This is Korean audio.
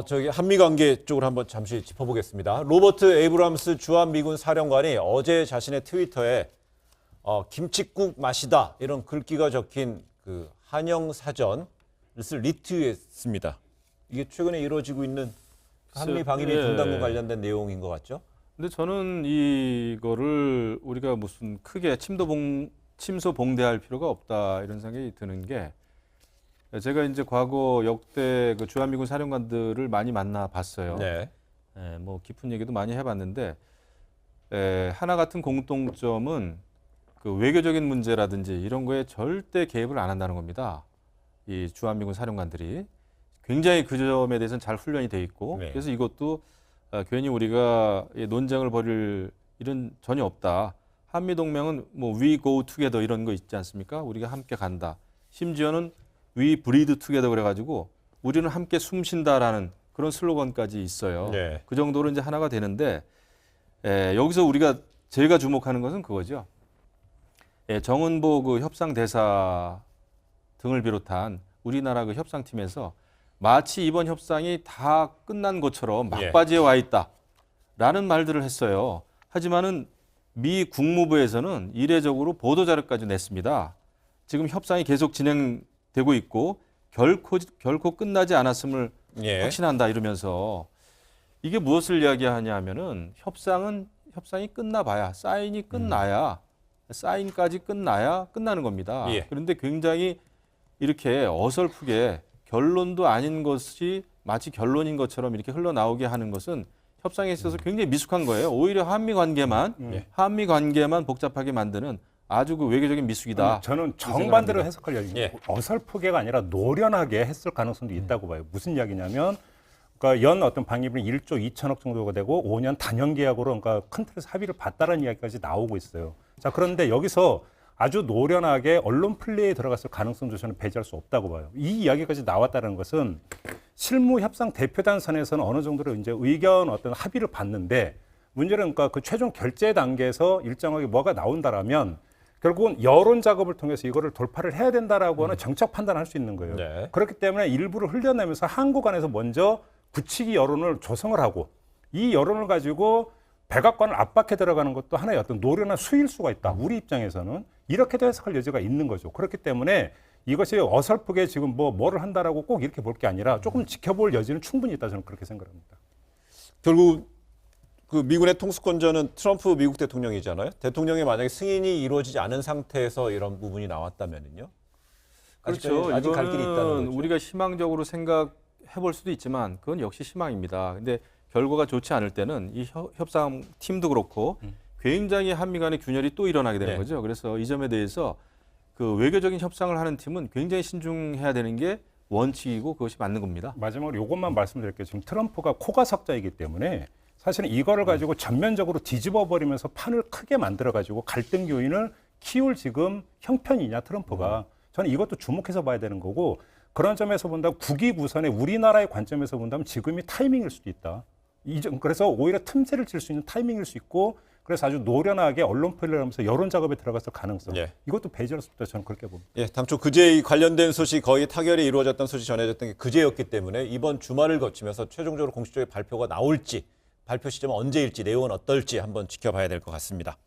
저기 한미 관계 쪽으로 한번 잠시 짚어보겠습니다. 로버트 에이브람스 주한미군 사령관이 어제 자신의 트위터에 김칫국 맛이다 이런 글귀가 적힌 그 한영 사전을 리트윗했습니다. 이게 최근에 이루어지고 있는 한미 방위비 분담금 관련된 내용인 것 같죠? 근데 저는 이거를 우리가 무슨 크게 침소봉대할 필요가 없다 이런 생각이 드는 게, 제가 이제 과거 역대 그 주한미군 사령관들을 많이 만나봤어요. 네. 뭐 깊은 얘기도 많이 해봤는데, 하나 같은 공통점은 그 외교적인 문제라든지 이런 거에 절대 개입을 안 한다는 겁니다. 이 주한미군 사령관들이 굉장히 그 점에 대해서는 잘 훈련이 돼 있고, 네. 그래서 이것도 괜히 우리가 논쟁을 벌일 일은 전혀 없다. 한미 동맹은 뭐 we go together 이런 거 있지 않습니까? 우리가 함께 간다. 심지어는 we breathe together 그래가지고 우리는 함께 숨 쉰다라는 그런 슬로건까지 있어요. 네. 그 정도로 이제 하나가 되는데, 여기서 제가 주목하는 것은 그거죠. 정은보 그 협상 대사 등을 비롯한 우리나라 그 협상팀에서 마치 이번 협상이 다 끝난 것처럼 막바지에 와 있다라는 말들을 했어요. 하지만은 미 국무부에서는 이례적으로 보도자료까지 냈습니다. 지금 협상이 계속 진행되고 있고 결코 끝나지 않았음을 확신한다 이러면서, 이게 무엇을 이야기하냐 하면은 협상이 끝나봐야 사인이 끝나야 사인까지 끝나야 끝나는 겁니다. 그런데 굉장히 이렇게 어설프게 결론도 아닌 것이 마치 결론인 것처럼 이렇게 흘러나오게 하는 것은 협상에 있어서 굉장히 미숙한 거예요. 오히려 한미 관계만 복잡하게 만드는 아주 그 외교적인 미숙이다. 저는 정반대로 해석할 이야기입니다. 어설프게가 아니라 노련하게 했을 가능성도 있다고 봐요. 무슨 이야기냐면, 그러니까 연 어떤 방위비는 1조 2천억 정도가 되고 5년 단연 계약으로 그러니까 큰 틀에서 합의를 봤다는 이야기까지 나오고 있어요. 자, 그런데 여기서 아주 노련하게 언론 플레이에 들어갔을 가능성도 저는 배제할 수 없다고 봐요. 이 이야기까지 나왔다는 것은 실무 협상 대표단 선에서는 어느 정도로 이제 의견 어떤 합의를 봤는데, 문제는 그러니까 그 최종 결제 단계에서 일정하게 뭐가 나온다라면 결국은 여론 작업을 통해서 이거를 돌파를 해야 된다라고 하는 정책 판단을 할 수 있는 거예요. 네. 그렇기 때문에 일부를 흘려내면서 한국 안에서 먼저 굳히기 여론을 조성을 하고, 이 여론을 가지고 백악관을 압박해 들어가는 것도 하나의 어떤 노련한 수일 수가 있다. 우리 입장에서는 이렇게도 해석할 여지가 있는 거죠. 그렇기 때문에 이것이 어설프게 지금 뭐를 한다라고 꼭 이렇게 볼 게 아니라 조금 지켜볼 여지는 충분히 있다, 저는 그렇게 생각합니다. 결국 그 미군의 통수권자는 트럼프 미국 대통령이잖아요. 대통령이 만약에 승인이 이루어지지 않은 상태에서 이런 부분이 나왔다면은요. 그렇죠. 아직 갈 길이 있다는 이거는 거죠. 우리가 희망적으로 생각해 볼 수도 있지만 그건 역시 희망입니다. 근데 결과가 좋지 않을 때는 이 협상 팀도 그렇고 굉장히 한미 간의 균열이 또 일어나게 되는 거죠. 그래서 이 점에 대해서 그 외교적인 협상을 하는 팀은 굉장히 신중해야 되는 게 원칙이고 그것이 맞는 겁니다. 마지막으로 이것만 말씀드릴게요. 지금 트럼프가 코가 석자이기 때문에 사실은 이거를 가지고 전면적으로 뒤집어 버리면서 판을 크게 만들어 가지고 갈등 요인을 키울 지금 형편이냐 트럼프가. 저는 이것도 주목해서 봐야 되는 거고, 그런 점에서 본다면 국위구선의 우리나라의 관점에서 본다면 지금이 타이밍일 수도 있다. 그래서 오히려 틈새를 칠 수 있는 타이밍일 수 있고, 그래서 아주 노련하게 언론 플레이를 하면서 여론 작업에 들어갔을 가능성. 이것도 배제할 수 없다, 저는 그렇게 봅니다. 당초 그제 관련된 소식 거의 타결이 이루어졌던 소식 전해졌던 게 그제였기 때문에 이번 주말을 거치면서 최종적으로 공식적인 발표가 나올지, 발표 시점은 언제일지, 내용은 어떨지 한번 지켜봐야 될 것 같습니다.